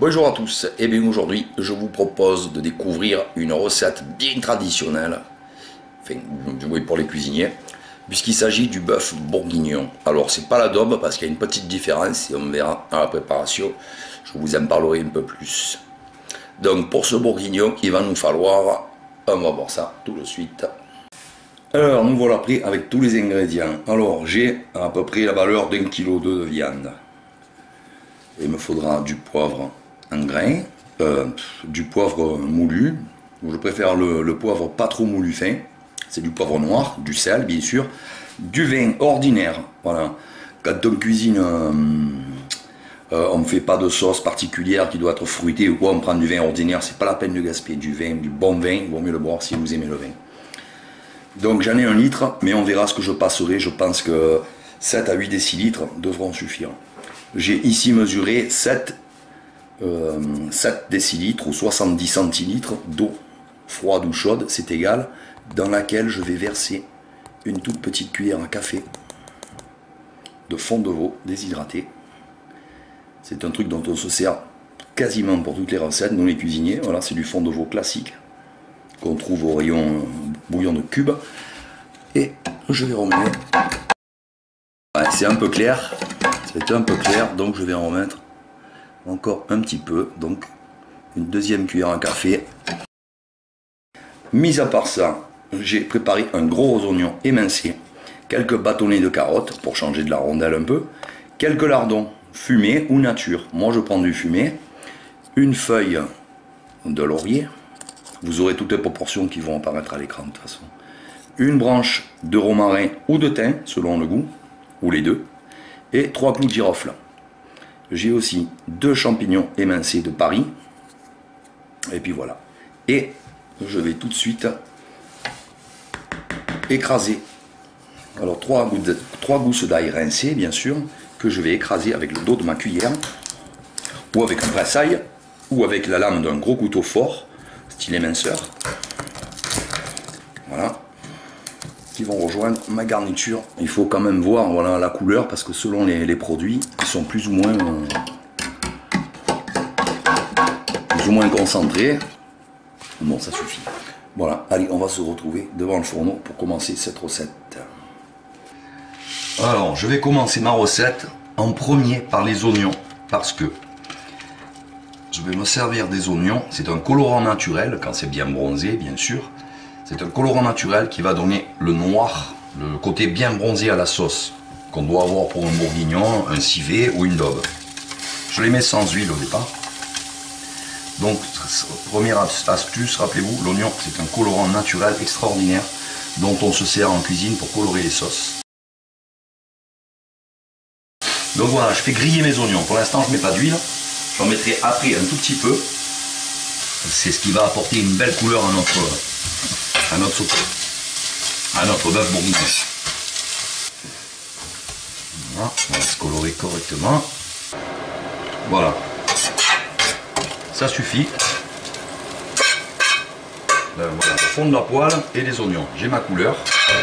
Bonjour à tous, et bien aujourd'hui je vous propose de découvrir une recette bien traditionnelle, enfin oui, pour les cuisiniers, puisqu'il s'agit du bœuf bourguignon. Alors c'est pas l'adobe parce qu'il y a une petite différence et on verra à la préparation, je vous en parlerai un peu plus. Donc pour ce bourguignon il va nous falloir, on va voir ça tout de suite. Alors nous voilà prêts avec tous les ingrédients. Alors j'ai à peu près la valeur d'1,2 kg de viande. Il me faudra du poivre en grains, du poivre moulu. Je préfère le poivre pas trop moulu fin, c'est du poivre noir, du sel bien sûr, du vin ordinaire. Voilà. Quand on cuisine, on ne fait pas de sauce particulière qui doit être fruitée ou quoi, on prend du vin ordinaire, c'est pas la peine de gaspiller du vin, du bon vin, il vaut mieux le boire si vous aimez le vin. Donc j'en ai 1 litre, mais on verra ce que je passerai, je pense que 7 à 8 décilitres devront suffire. J'ai ici mesuré 7 décilitres ou 70 centilitres d'eau froide ou chaude, c'est égal, dans laquelle je vais verser une toute petite cuillère à café de fond de veau déshydraté. C'est un truc dont on se sert quasiment pour toutes les recettes, nous les cuisiniers. Voilà, c'est du fond de veau classique qu'on trouve au rayon bouillon de cube. Et je vais remettre. Ouais, c'est un peu clair, c'est un peu clair, donc je vais en remettre encore un petit peu, donc une deuxième cuillère à café. Mis à part ça, j'ai préparé un gros oignon émincé, quelques bâtonnets de carottes pour changer de la rondelle un peu, quelques lardons fumés ou nature. Moi je prends du fumé, une feuille de laurier, vous aurez toutes les proportions qui vont apparaître à l'écran de toute façon, une branche de romarin ou de thym selon le goût, ou les deux, et 3 clous de girofle. J'ai aussi 2 champignons émincés de Paris. Et puis voilà. Et je vais tout de suite écraser. Alors 3 gousses d'ail rincées, bien sûr, que je vais écraser avec le dos de ma cuillère, ou avec un presse-ail, ou avec la lame d'un gros couteau fort, style éminceur. Voilà. Qui vont rejoindre ma garniture. Il faut quand même voir, voilà, la couleur parce que selon les produits, ils sont plus ou moins concentrés. Bon, ça suffit. Voilà, allez, on va se retrouver devant le fourneau pour commencer cette recette. Alors, je vais commencer ma recette en premier par les oignons parce que je vais me servir des oignons. C'est un colorant naturel quand c'est bien bronzé, bien sûr. C'est un colorant naturel qui va donner le noir, le côté bien bronzé à la sauce qu'on doit avoir pour un bourguignon, un civet ou une daube. Je les mets sans huile au départ. Donc, première astuce, rappelez-vous, l'oignon c'est un colorant naturel extraordinaire dont on se sert en cuisine pour colorer les sauces. Donc voilà, je fais griller mes oignons. Pour l'instant, je ne mets pas d'huile. J'en mettrai après un tout petit peu. C'est ce qui va apporter une belle couleur à notre sauté, à notre bœuf bourguignon. Voilà, on va se colorer correctement. Voilà, ça suffit. Voilà, le fond de la poêle et les oignons. J'ai ma couleur.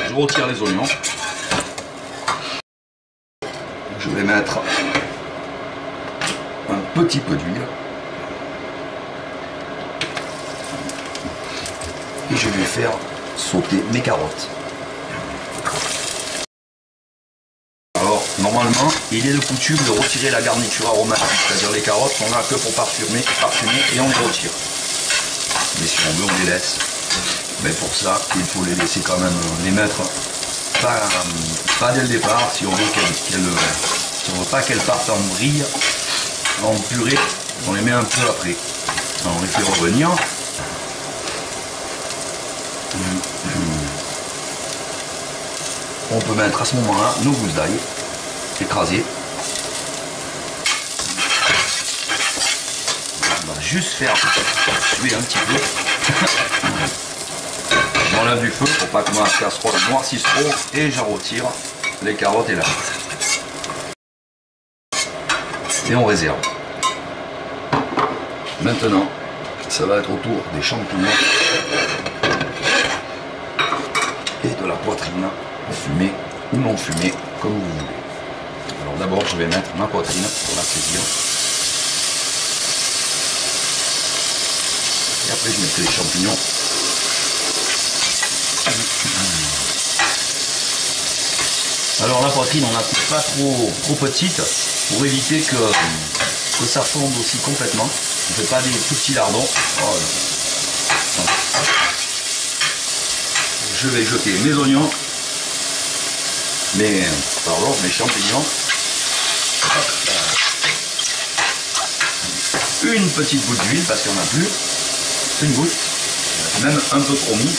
Je retire les oignons. Je vais mettre un petit peu d'huile. Et je vais faire sauter mes carottes. Alors, normalement, il est de coutume de retirer la garniture aromatique, c'est-à-dire les carottes sont là que pour parfumer et on les retire. Mais si on veut, on les laisse. Mais pour ça, il faut les laisser quand même, les mettre pas dès le départ, si on veut si on veut pas qu'elles partent en vrille, en purée, on les met un peu après. Alors, on les fait revenir. On peut mettre à ce moment-là nos gousses d'ail écrasées. On va juste faire suer un petit peu. J'enlève du feu pour pas que ma casserole noircisse trop et je retire les carottes et l'ail. Et on réserve. Maintenant, ça va être au tour des champignons et de la poitrine fumée ou non fumée, comme vous voulez. Alors d'abord, je vais mettre ma poitrine pour la saisir. après je mettrai les champignons. Alors la poitrine, on la coupe pas trop petite pour éviter que ça fonde aussi complètement. On ne fait pas des tout petits lardons. Voilà. Je vais jeter mes oignons, mes champignons. Une petite goutte d'huile parce qu'il n'y en a plus. Une goutte, même un peu trop mis.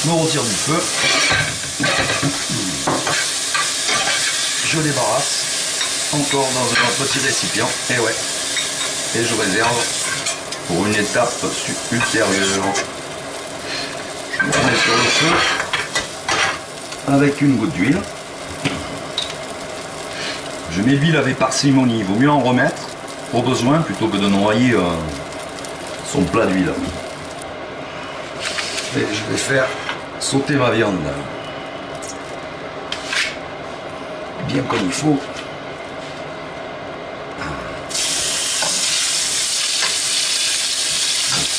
Je me retire du feu. Je débarrasse encore dans un petit récipient. Et ouais. Et je réserve pour une étape ultérieure. Je me remets sur le feu avec une goutte d'huile. Je mets l'huile avec parcimonie. Il vaut mieux en remettre au besoin plutôt que de noyer son plat d'huile. Et je vais faire sauter ma viande bien comme il faut.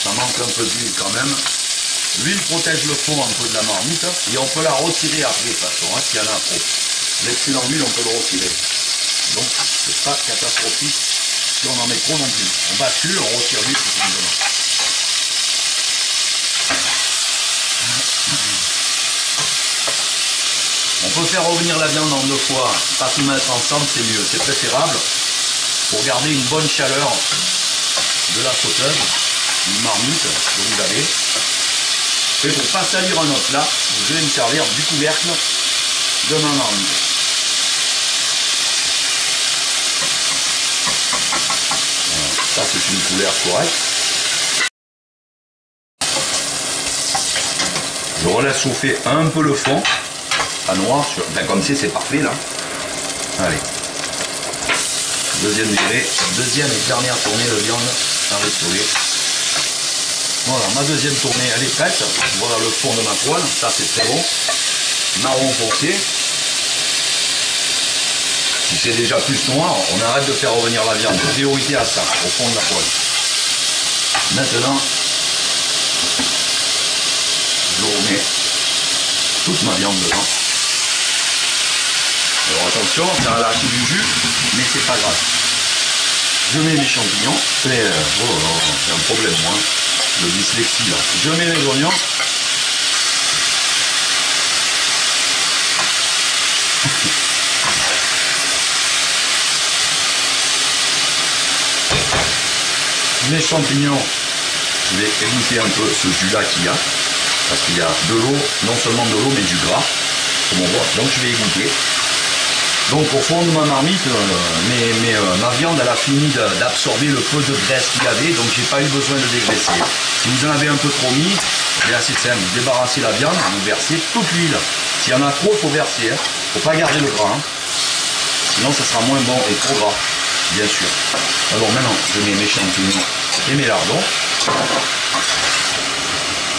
Ça manque un peu d'huile quand même. L'huile protège le fond un peu de la marmite et on peut la retirer après de toute façon, hein, s'il y en a trop. L'excédent d'huile, on peut le retirer. Donc c'est pas catastrophique si on en met trop non plus. On bascule, on retire l'huile tout simplement. On peut faire revenir la viande en 2 fois, pas tout mettre ensemble, c'est mieux, c'est préférable pour garder une bonne chaleur de la sauteuse, une marmite que vous avez. Et pour pas salir un autre plat, je vais me servir du couvercle de ma marmite. Voilà, ça c'est une couleur correcte. Je relaisse chauffer un peu le fond. À noir, enfin, comme c'est parfait là. Allez. Deuxième virée, deuxième et dernière tournée de viande à restaurer. Voilà, ma deuxième tournée, elle est prête. Voilà le fond de ma poêle, ça c'est très bon. Marron foncé. Si c'est déjà plus noir, on arrête de faire revenir la viande. Priorité à ça, au fond de la poêle. Maintenant, je remets toute ma viande dedans. Alors attention, ça a lâché du jus, mais c'est pas grave. Je mets mes champignons, et c'est un problème moi, le dyslexie là. Je mets les oignons. Mes champignons, je vais égoutter un peu ce jus là qu'il y a, parce qu'il y a de l'eau, non seulement de l'eau mais du gras, comme on voit, donc je vais égoutter. Donc au fond de ma marmite, ma viande elle a fini d'absorber le peu de graisse qu'il y avait, donc j'ai pas eu besoin de dégraisser. Si vous en avez un peu trop mis, c'est assez simple, vous débarrassez la viande, vous versez toute l'huile. S'il y en a trop, il faut verser, hein. Faut pas garder le gras, hein. Sinon ça sera moins bon et trop gras, bien sûr. Alors maintenant, je mets mes champignons et mes lardons.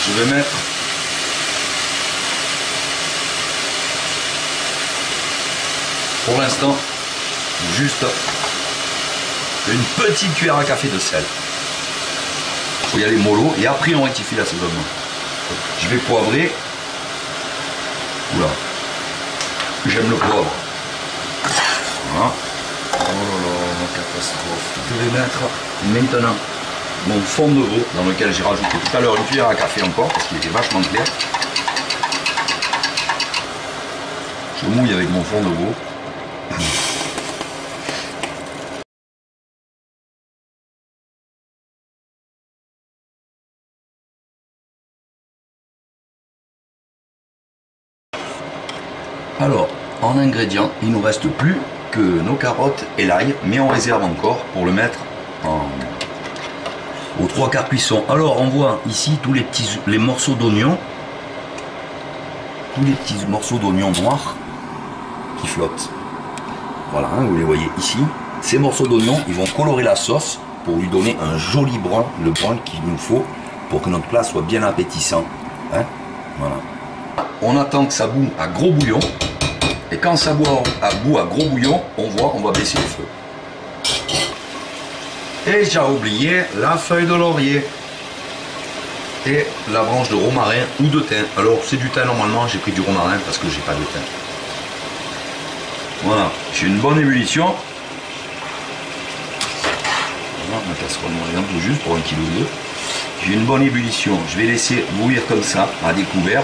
Je vais mettre pour l'instant juste une petite cuillère à café de sel. Il faut y aller mollo et après on rectifie l'assaisonnement. Je vais poivrer. Oula, j'aime le poivre. Voilà. Oh là là, catastrophe. Je vais mettre maintenant mon fond de veau dans lequel j'ai rajouté tout à l'heure une cuillère à café encore parce qu'il était vachement clair. Je mouille avec mon fond de veau. Alors, en ingrédients, il ne nous reste plus que nos carottes et l'ail, mais on réserve encore pour le mettre aux 3/4 cuisson. Alors, on voit ici tous les morceaux d'oignons, tous les petits morceaux d'oignons noirs qui flottent. Voilà, hein, vous les voyez ici. Ces morceaux d'oignons, ils vont colorer la sauce pour lui donner un joli brun, le brun qu'il nous faut pour que notre plat soit bien appétissant. Hein, voilà. On attend que ça boue à gros bouillon. Et quand ça bout à gros bouillon, on voit, on va baisser le feu. Et j'ai oublié la feuille de laurier. Et la branche de romarin ou de thym. Alors c'est du thym normalement, j'ai pris du romarin parce que j'ai pas de thym. Voilà, j'ai une bonne ébullition. Voilà, ma casserole moyenne tout juste pour 1,2 kg. J'ai une bonne ébullition, je vais laisser bouillir comme ça, à découvert.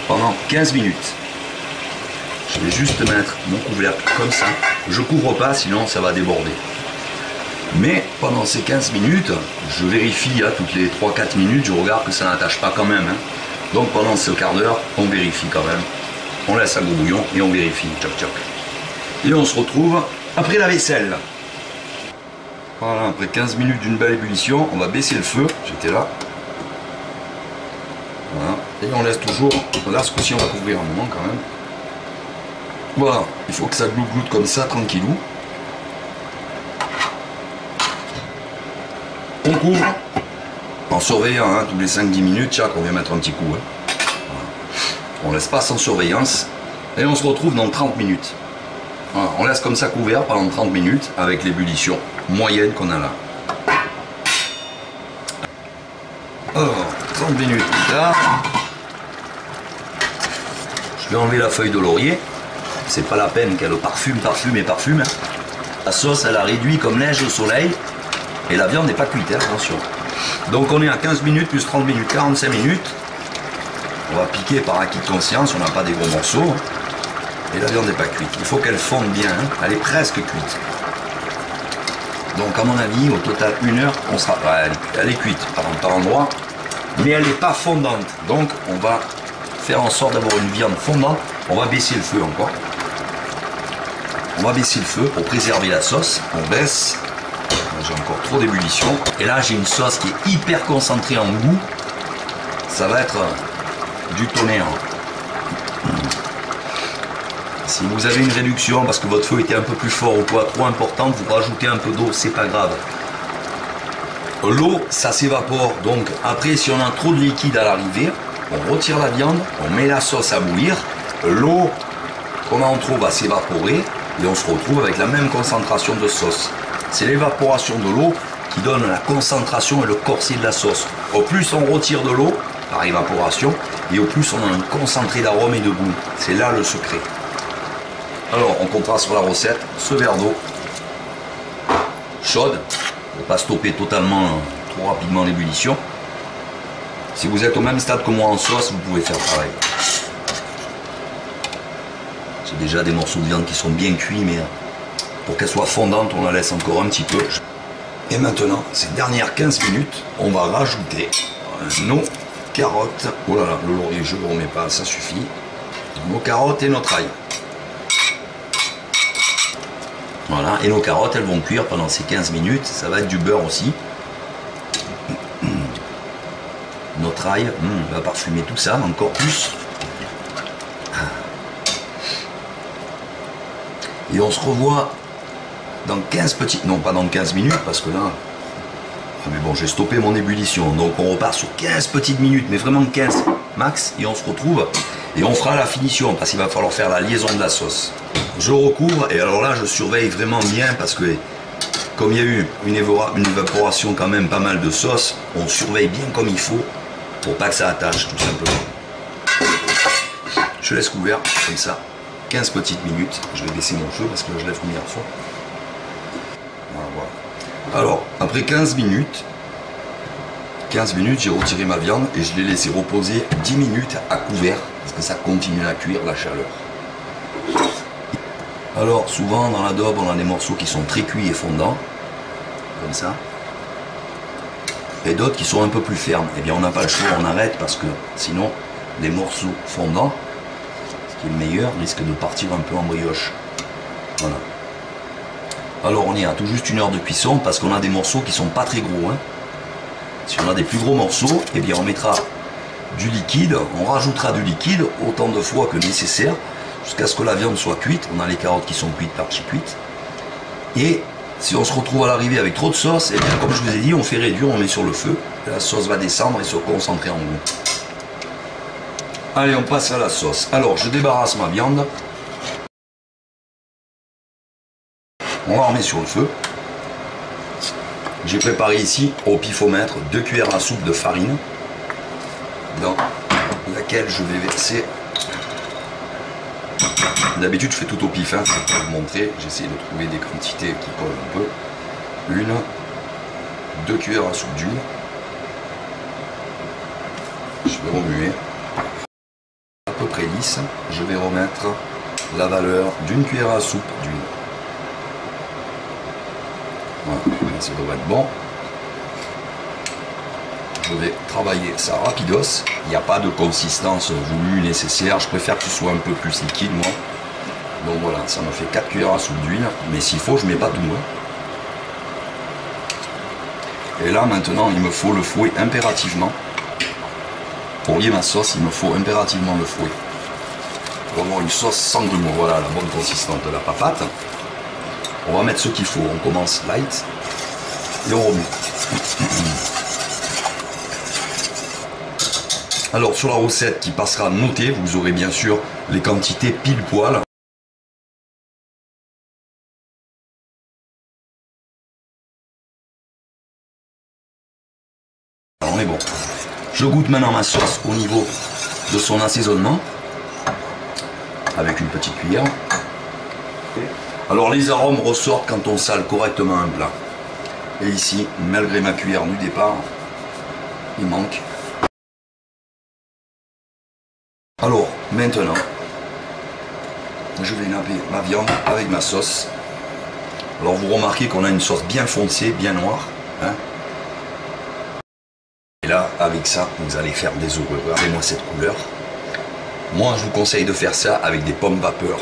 Pendant 15 minutes. Je vais juste mettre mon couvercle comme ça. Je couvre pas, sinon ça va déborder. Mais pendant ces 15 minutes, je vérifie toutes les 3-4 minutes, je regarde que ça n'attache pas quand même. Donc pendant ce quart d'heure, on vérifie quand même. On laisse un gros bouillon et on vérifie. Tchoc tchoc. Et on se retrouve après la vaisselle. Voilà, après 15 minutes d'une belle ébullition, on va baisser le feu. J'étais là. Voilà. Et on laisse toujours. Là, ce coup-ci, on va couvrir un moment quand même. Voilà, il faut que ça gloute comme ça, tranquillou. On couvre en surveillant tous les 5-10 minutes, tiens qu'on vient mettre un petit coup. Voilà. On laisse pas sans surveillance et on se retrouve dans 30 minutes. Voilà. On laisse comme ça couvert pendant 30 minutes avec l'ébullition moyenne qu'on a là. Alors, 30 minutes plus tard, je vais enlever la feuille de laurier. C'est pas la peine qu'elle parfume. La sauce, elle a réduit comme neige au soleil. Et la viande n'est pas cuite, attention. Donc on est à 15 minutes plus 30 minutes, 45 minutes. On va piquer par acquis de conscience, on n'a pas des gros morceaux. Et la viande n'est pas cuite. Il faut qu'elle fonde bien, elle est presque cuite. Donc à mon avis, au total 1 heure, on sera. Elle est cuite par endroit, mais elle n'est pas fondante. Donc on va faire en sorte d'avoir une viande fondante. On va baisser le feu encore. On va baisser le feu pour préserver la sauce. On baisse. J'ai encore trop d'ébullition. Et là, j'ai une sauce qui est hyper concentrée en goût. Ça va être du tonnerre. Si vous avez une réduction parce que votre feu était un peu plus fort ou quoi, trop importante, vous rajoutez un peu d'eau, c'est pas grave. L'eau, ça s'évapore. Donc après, si on a trop de liquide à l'arrivée, on retire la viande, on met la sauce à bouillir. L'eau qu'on a en trop va s'évaporer et on se retrouve avec la même concentration de sauce. C'est l'évaporation de l'eau qui donne la concentration et le corset de la sauce. Au plus on retire de l'eau par évaporation et au plus on a un concentré d'arôme et de goût. C'est là le secret. Alors on comptera sur la recette ce verre d'eau chaude pour ne pas stopper totalement trop rapidement l'ébullition. Si vous êtes au même stade que moi en sauce, vous pouvez faire pareil. J'ai déjà des morceaux de viande qui sont bien cuits, mais pour qu'elle soit fondante, on la laisse encore un petit peu. Et maintenant, ces dernières 15 minutes, on va rajouter nos carottes. Oh là là, le laurier, je ne le remets pas, ça suffit. Nos carottes et notre ail. Voilà, et nos carottes, elles vont cuire pendant ces 15 minutes. Ça va être du beurre aussi. Notre ail va parfumer tout ça, encore plus. Et on se revoit dans 15 petites... Non, pas dans 15 minutes, parce que là... Ah mais bon, j'ai stoppé mon ébullition. Donc on repart sur 15 petites minutes, mais vraiment 15 max. Et on se retrouve et on fera la finition, parce qu'il va falloir faire la liaison de la sauce. Je recouvre, et alors là, je surveille vraiment bien, parce que comme il y a eu une évaporation quand même pas mal de sauce, on surveille bien comme il faut, pour pas que ça attache, tout simplement. Je laisse couvert, comme ça. 15 petites minutes, je vais baisser mon feu parce que là, je lève combien de fois. Voilà. Alors, après 15 minutes, j'ai retiré ma viande et je l'ai laissé reposer 10 minutes à couvert parce que ça continue à cuire la chaleur. Alors, souvent dans l'adobe, on a des morceaux qui sont très cuits et fondants, comme ça, et d'autres qui sont un peu plus fermes. Eh bien, on n'a pas le choix, on arrête parce que sinon, les morceaux fondants, qui est le meilleur, risque de partir un peu en brioche. Voilà. Alors on est à tout juste 1 heure de cuisson parce qu'on a des morceaux qui sont pas très gros. Si on a des plus gros morceaux, eh bien on mettra du liquide, on rajoutera du liquide autant de fois que nécessaire jusqu'à ce que la viande soit cuite. On a les carottes qui sont cuites, partie cuite. Et si on se retrouve à l'arrivée avec trop de sauce, eh bien comme je vous ai dit, on fait réduire, on met sur le feu. La sauce va descendre et se concentrer en goût. Allez, on passe à la sauce. Alors, je débarrasse ma viande. On la remet sur le feu. J'ai préparé ici au pifomètre 2 cuillères à soupe de farine dans laquelle je vais verser. D'habitude, je fais tout au pif, hein, c'est pour vous montrer. J'essaie de trouver des quantités qui collent un peu. 2 cuillères à soupe d'huile. Je vais remuer à peu près lisse. Je vais remettre la valeur d'1 cuillère à soupe d'huile. Voilà, ça devrait être bon. Je vais travailler ça rapidos. Il n'y a pas de consistance voulue nécessaire. Je préfère que ce soit un peu plus liquide, moi. Donc voilà, ça me fait 4 cuillères à soupe d'huile. Mais s'il faut, je ne mets pas tout. Hein. Et là, maintenant, il me faut le fouet impérativement. Pour lier ma sauce, il me faut impérativement le fouet. Pour avoir une sauce sans grumeaux. Voilà la bonne consistance de la papate. On va mettre ce qu'il faut. On commence light et on remue. Alors sur la recette qui passera notée, vous aurez bien sûr les quantités pile poil. Alors on est bon. Je goûte maintenant ma sauce au niveau de son assaisonnement avec une petite cuillère. Alors les arômes ressortent quand on sale correctement un plat. Et ici, malgré ma cuillère du départ, il manque. Alors maintenant, je vais napper ma viande avec ma sauce. Alors vous remarquez qu'on a une sauce bien foncée, bien noire. Hein. Et là, avec ça, vous allez faire des horreurs. Regardez-moi cette couleur. Moi, je vous conseille de faire ça avec des pommes vapeur.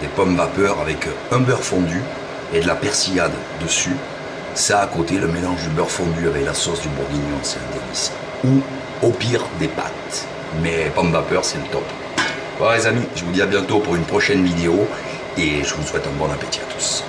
Des pommes vapeur avec un beurre fondu et de la persillade dessus. Ça à côté, le mélange du beurre fondu avec la sauce du bourguignon, c'est un délice. Ou au pire, des pâtes. Mais pommes vapeur, c'est le top. Voilà les amis, je vous dis à bientôt pour une prochaine vidéo et je vous souhaite un bon appétit à tous.